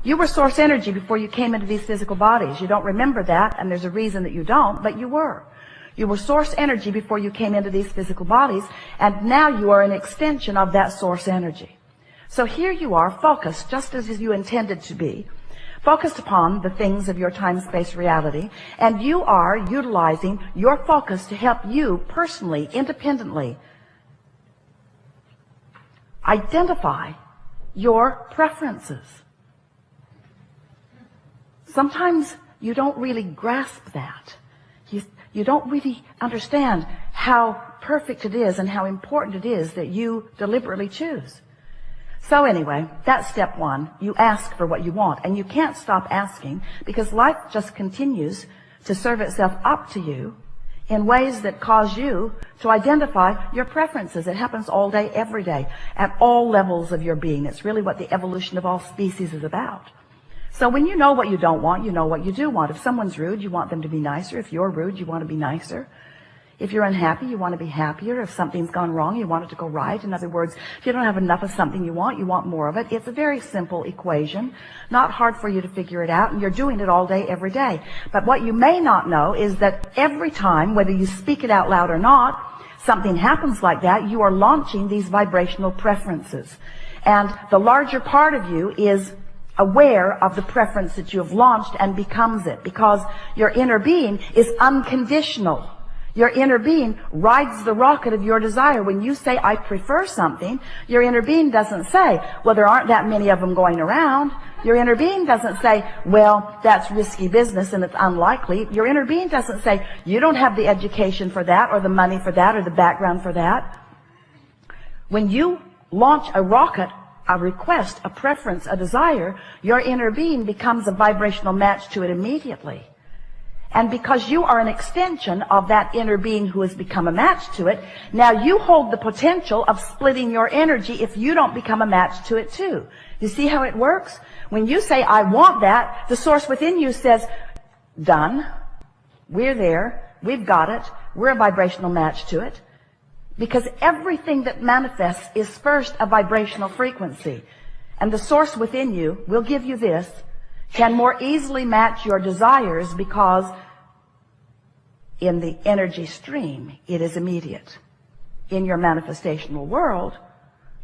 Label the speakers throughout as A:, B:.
A: You were source energy before you came into these physical bodies. You don't remember that, and there's a reason that you don't, but you were. You were source energy before you came into these physical bodies, and now you are an extension of that source energy. So here you are, focused, just as you intended to be, focused upon the things of your time-space reality, and you are utilizing your focus to help you personally, independently, identify your preferences. Sometimes you don't really grasp that. You don't really understand how perfect it is and how important it is that you deliberately choose. So anyway, that's step one. You ask for what you want, and you can't stop asking because life just continues to serve itself up to you in ways that cause you to identify your preferences. It happens all day, every day, at all levels of your being. It's really what the evolution of all species is about. So when you know what you don't want, you know what you do want. If someone's rude, you want them to be nicer. If you're rude, you want to be nicer. If you're unhappy, you want to be happier. If something's gone wrong, you want it to go right. In other words, if you don't have enough of something you want more of it. It's a very simple equation, not hard for you to figure it out, and you're doing it all day, every day. But what you may not know is that every time, whether you speak it out loud or not, something happens like that, you are launching these vibrational preferences. And the larger part of you is aware of the preference that you have launched and becomes it, because your inner being is unconditional. Your inner being rides the rocket of your desire. When you say, I prefer something, your inner being doesn't say, well, there aren't that many of them going around. Your inner being doesn't say, well, that's risky business and it's unlikely. Your inner being doesn't say, you don't have the education for that, or the money for that, or the background for that. When you launch a rocket, a request, a preference, a desire, your inner being becomes a vibrational match to it immediately. And because you are an extension of that inner being who has become a match to it, now you hold the potential of splitting your energy if you don't become a match to it too. You see how it works? When you say, I want that, the source within you says, done. We're there. We've got it. We're a vibrational match to it. Because everything that manifests is first a vibrational frequency. And the source within you will give you this, can more easily match your desires because in the energy stream, it is immediate. In your manifestational world,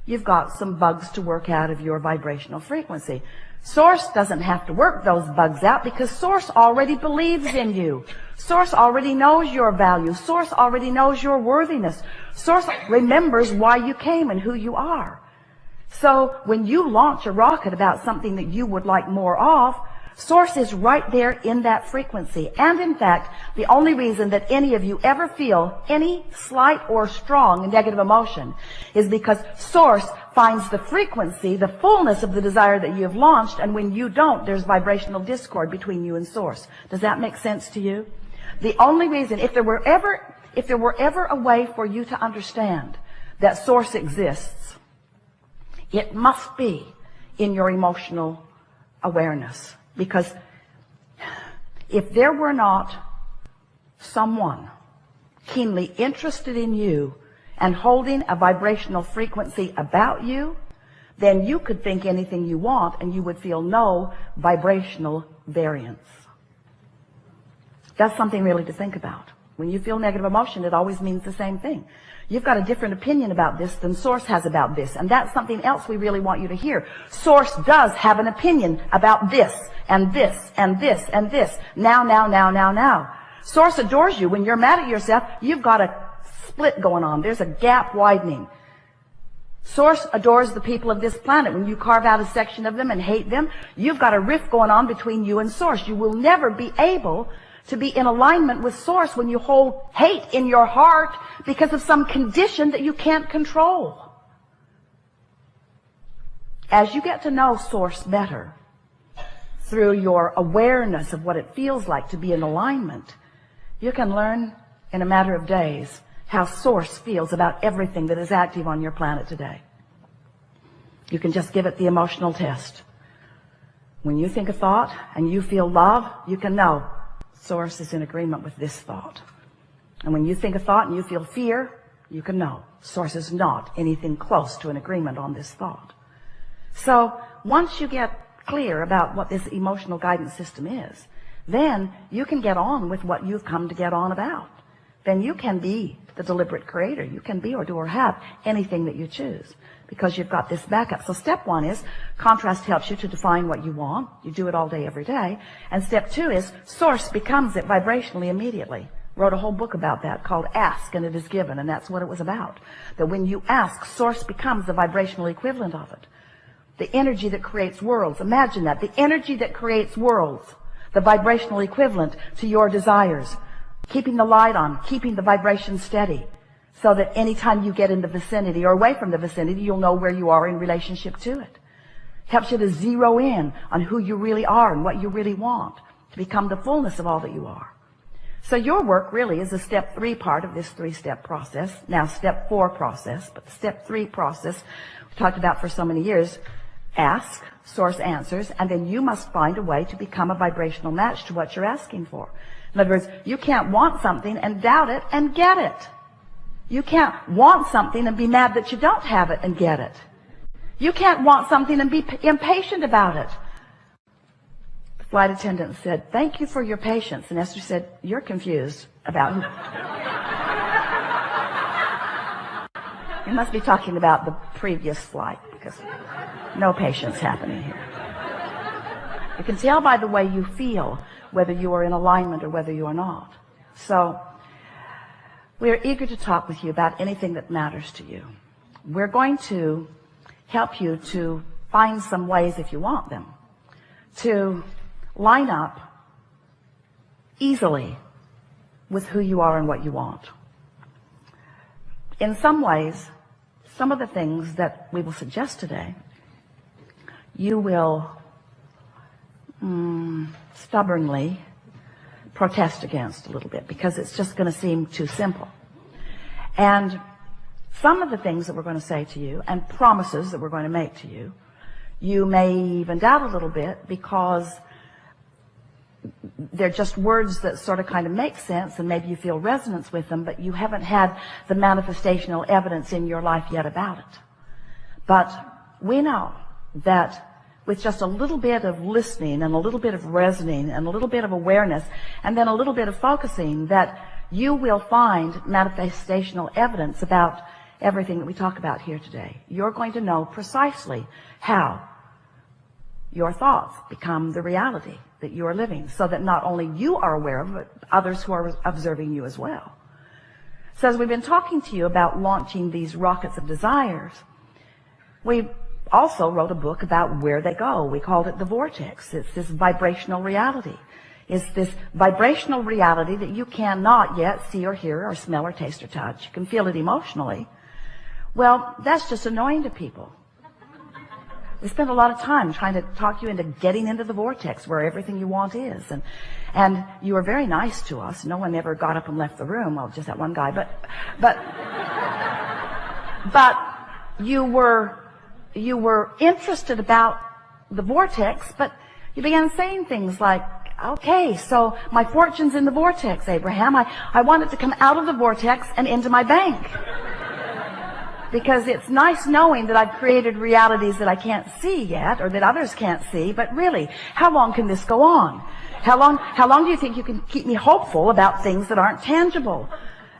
A: you've got some bugs to work out of your vibrational frequency. Source doesn't have to work those bugs out because Source already believes in you. Source already knows your value. Source already knows your worthiness. Source remembers why you came and who you are. So when you launch a rocket about something that you would like more of, Source is right there in that frequency. And in fact, the only reason that any of you ever feel any slight or strong negative emotion is because Source finds the frequency, the fullness of the desire that you have launched, and when you don't, there's vibrational discord between you and Source. Does that make sense to you? The only reason, if there were ever a way for you to understand that Source exists, it must be in your emotional awareness. Because if there were not someone keenly interested in you and holding a vibrational frequency about you, then you could think anything you want and you would feel no vibrational variance. That's something really to think about. When you feel negative emotion, it always means the same thing. You've got a different opinion about this than Source has about this. And that's something else we really want you to hear. Source does have an opinion about this, and this, and this, and this. Now. Source adores you. When you're mad at yourself, you've got a split going on. There's a gap widening. Source adores the people of this planet. When you carve out a section of them and hate them, you've got a rift going on between you and Source. You will never be able to be in alignment with Source when you hold hate in your heart because of some condition that you can't control. As you get to know Source better through your awareness of what it feels like to be in alignment, you can learn in a matter of days how Source feels about everything that is active on your planet today. You can just give it the emotional test. When you think a thought and you feel love, you can know Source is in agreement with this thought. And when you think a thought and you feel fear, you can know Source is not anything close to an agreement on this thought. So once you get clear about what this emotional guidance system is, then you can get on with what you've come to get on about. Then you can be the deliberate creator. You can be or do or have anything that you choose because you've got this backup. So step one is contrast helps you to define what you want. You do it all day, every day. And step two is source becomes it vibrationally immediately. Wrote a whole book about that called Ask and It Is Given, and that's what it was about. That when you ask, source becomes the vibrational equivalent of it. The energy that creates worlds. Imagine that. The energy that creates worlds. The vibrational equivalent to your desires. Keeping the light on, keeping the vibration steady, so that anytime you get in the vicinity or away from the vicinity, you'll know where you are in relationship to it. Helps you to zero in on who you really are and what you really want, to become the fullness of all that you are. So your work really is a step 3 part of this 3-step process. Now step 4 process, but the step 3 process we talked about for so many years. Ask, source answers, and then you must find a way to become a vibrational match to what you're asking for. In other words, you can't want something and doubt it and get it. You can't want something and be mad that you don't have it and get it. You can't want something and be impatient about it. The flight attendant said, "Thank you for your patience." And Esther said, "You're confused about who." You must be talking about the previous flight because no patience happening here. You can tell by the way you feel whether you are in alignment or whether you are not. So we are eager to talk with you about anything that matters to you. We're going to help you to find some ways, if you want them, to line up easily with who you are and what you want. In some ways, some of the things that we will suggest today, you will stubbornly protest against a little bit because it's just going to seem too simple. And some of the things that we're going to say to you and promises that we're going to make to you, you may even doubt a little bit because they're just words that sort of kind of make sense and maybe you feel resonance with them, but you haven't had the manifestational evidence in your life yet about it. But we know that with just a little bit of listening and a little bit of resonating and a little bit of awareness and then a little bit of focusing, that you will find manifestational evidence about everything that we talk about here today. You're going to know precisely how your thoughts become the reality that you are living, so that not only you are aware of it, but others who are observing you as well. So as we've been talking to you about launching these rockets of desires, we also wrote a book about where they go. We called it The Vortex. It's this vibrational reality. It's this vibrational reality that you cannot yet see or hear or smell or taste or touch. You can feel it emotionally. Well, that's just annoying to people. We spend a lot of time trying to talk you into getting into the vortex where everything you want is. And you were very nice to us. No one ever got up and left the room. Well, just that one guy. But you were interested about the vortex, but you began saying things like, okay, so my fortune's in the vortex, Abraham. I want it to come out of the vortex and into my bank. Because it's nice knowing that I've created realities that I can't see yet, or that others can't see, but really, how long can this go on? How long do you think you can keep me hopeful about things that aren't tangible?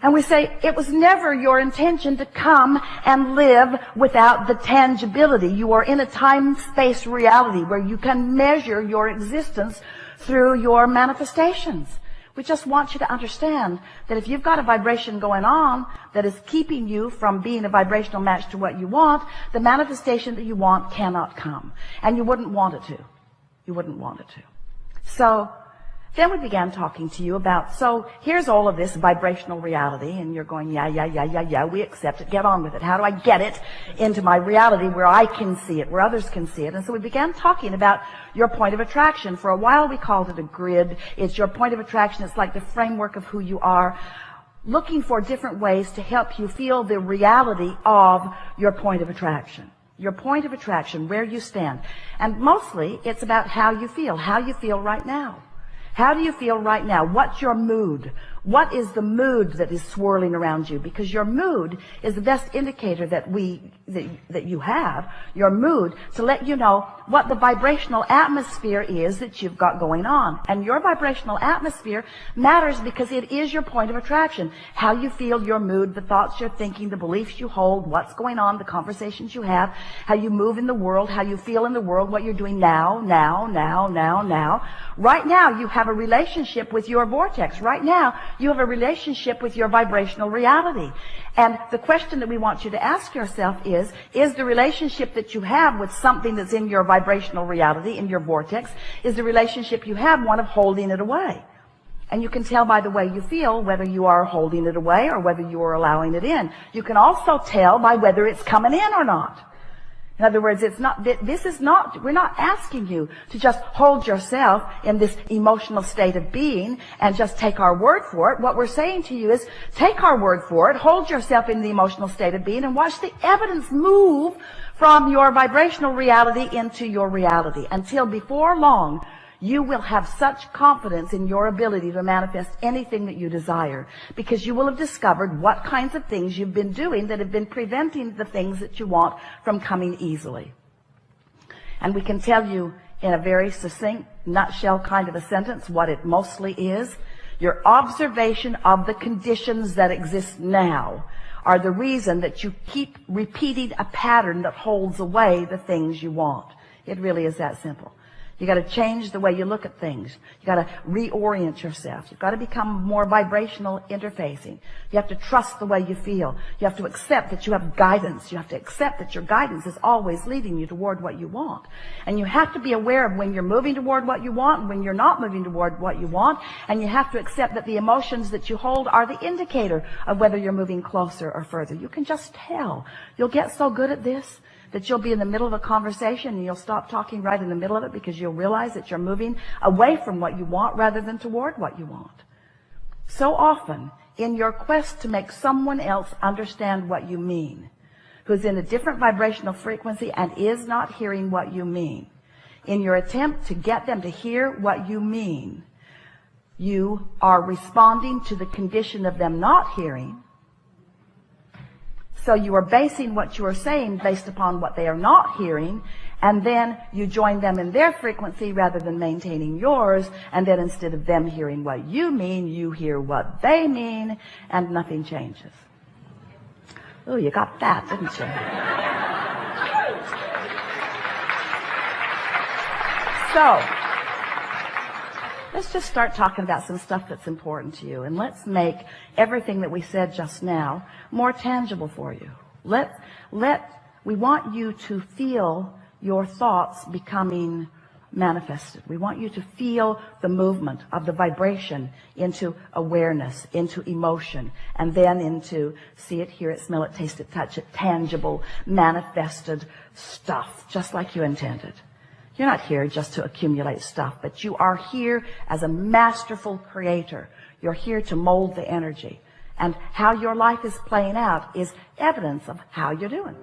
A: And we say, it was never your intention to come and live without the tangibility. You are in a time-space reality where you can measure your existence through your manifestations. We just want you to understand that if you've got a vibration going on that is keeping you from being a vibrational match to what you want, the manifestation that you want cannot come. And you wouldn't want it to. You wouldn't want it to. So then we began talking to you about, so here's all of this vibrational reality, and you're going, yeah, we accept it, get on with it. How do I get it into my reality where I can see it, where others can see it? And so we began talking about your point of attraction. For a while we called it a grid. It's your point of attraction. It's like the framework of who you are, looking for different ways to help you feel the reality of your point of attraction. Your point of attraction, where you stand. And mostly it's about how you feel right now. How do you feel right now? What's your mood? What is the mood that is swirling around you? Because your mood is the best indicator that you have, your mood, to let you know what the vibrational atmosphere is that you've got going on. And your vibrational atmosphere matters because it is your point of attraction. How you feel, your mood, the thoughts you're thinking, the beliefs you hold, what's going on, the conversations you have, how you move in the world, how you feel in the world, what you're doing now. Right now, you have a relationship with your vortex. Right now, you have a relationship with your vibrational reality. And the question that we want you to ask yourself is the relationship that you have with something that's in your vibrational reality, in your vortex, is the relationship you have one of holding it away? And you can tell by the way you feel whether you are holding it away or whether you are allowing it in. You can also tell by whether it's coming in or not. In other words, we're not asking you to just hold yourself in this emotional state of being and just take our word for it. What we're saying to you is take our word for it, hold yourself in the emotional state of being, and watch the evidence move from your vibrational reality into your reality until before long you will have such confidence in your ability to manifest anything that you desire, because you will have discovered what kinds of things you've been doing that have been preventing the things that you want from coming easily. And we can tell you in a very succinct, nutshell kind of a sentence what it mostly is. Your observation of the conditions that exist now are the reason that you keep repeating a pattern that holds away the things you want. It really is that simple. You got to change the way you look at things. You got to reorient yourself. You've got to become more vibrational interfacing. You have to trust the way you feel. You have to accept that you have guidance. You have to accept that your guidance is always leading you toward what you want. And you have to be aware of when you're moving toward what you want and when you're not moving toward what you want. And you have to accept that the emotions that you hold are the indicator of whether you're moving closer or further. You can just tell. You'll get so good at this that you'll be in the middle of a conversation and you'll stop talking right in the middle of it because you'll realize that you're moving away from what you want rather than toward what you want. So often, in your quest to make someone else understand what you mean, who's in a different vibrational frequency and is not hearing what you mean, in your attempt to get them to hear what you mean, you are responding to the condition of them not hearing. So you are basing what you are saying based upon what they are not hearing, and then you join them in their frequency rather than maintaining yours, and then instead of them hearing what you mean, you hear what they mean, and nothing changes. Oh, you got that, didn't you? So, let's just start talking about some stuff that's important to you, and let's make everything that we said just now more tangible for you. We want you to feel your thoughts becoming manifested. We want you to feel the movement of the vibration into awareness, into emotion, and then into see it, hear it, smell it, taste it, touch it, tangible, manifested stuff, just like you intended. You're not here just to accumulate stuff, but you are here as a masterful creator. You're here to mold the energy. And how your life is playing out is evidence of how you're doing.